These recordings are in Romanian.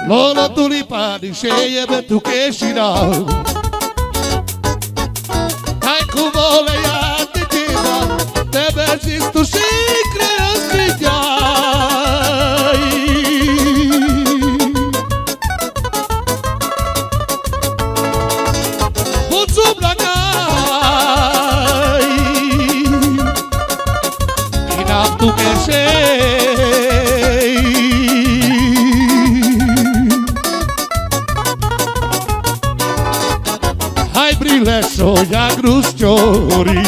Lolo tulipani cheia betuqueixirá. Ai com voleia de diva, te besisto chicre asfidiai. Vutsu blagai, inap tu queixei. Ai brilesho ya grusciori,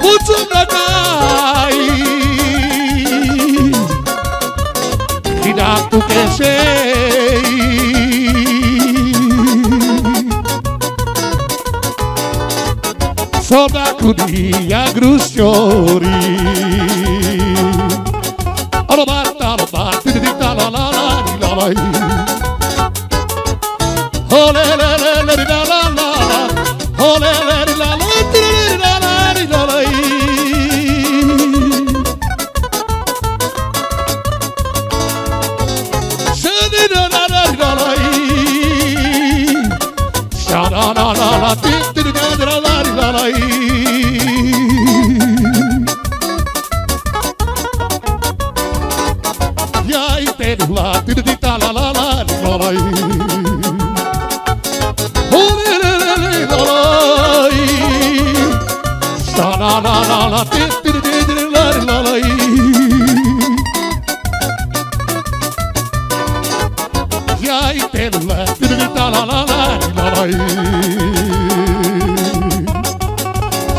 Vutsu blagai, inap tu queixei. Soda cudia grusciori. Alobata, tidita la la la la la. Ole le le le la la la. Ole le la la la la la la. Shadi la la la la. Shada la la la tidita la la la la. Yai la tidita la la la la la. Ole le le le la la. Sa la la la la tidita la la la. Yai la tidita la la la la la.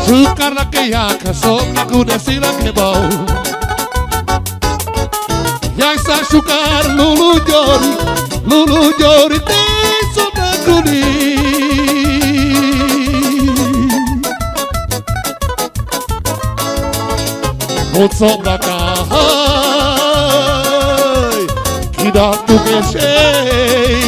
Sukar la que ya casó, la cude si la que bau. Ya sa sukar lulu jori te soda kuni. Vutsu blagai, inap tu queixei.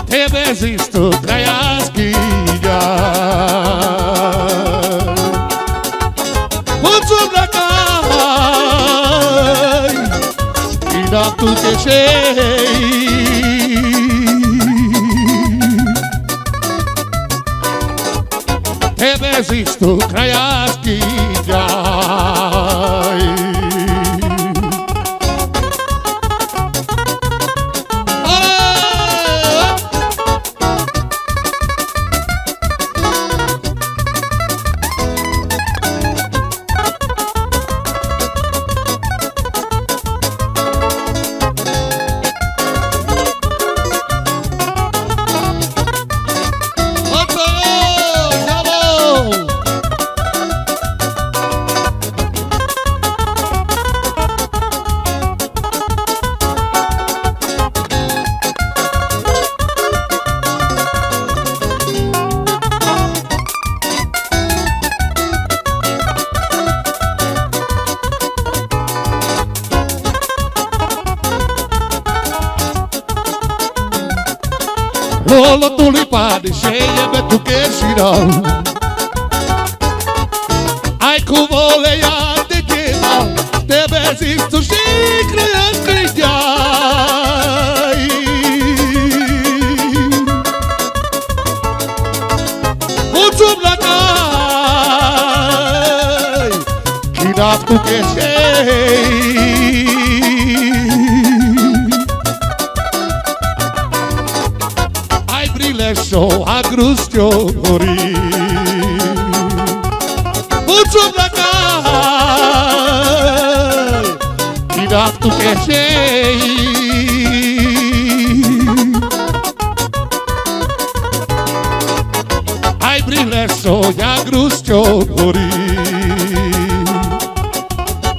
Te besisto traiasquilla. Vutsu blagai, inap tu queixei. Te besisto traiasquilla. Lolo tulipani cheia betuqueixirá. Ai com voleia de diva, te besisto chicre asfidiai. Vutsu blagai, inap tu queixei. Brilesho a grusciori, Vutsu blagai, inap tu queixei. Ai brilesho a grusciori.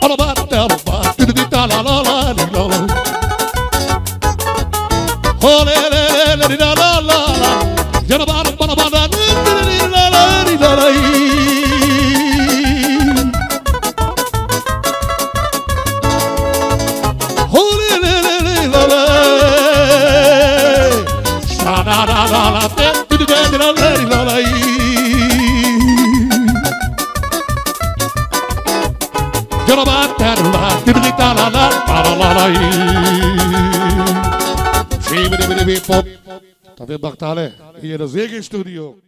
Alobata, tidita la la la la. Ole le le la la la. Yana bana bana bana la la la la. Ole le le la la. Sa la la la la la la la. Tafir Baghtale, hier de Zegen Studio.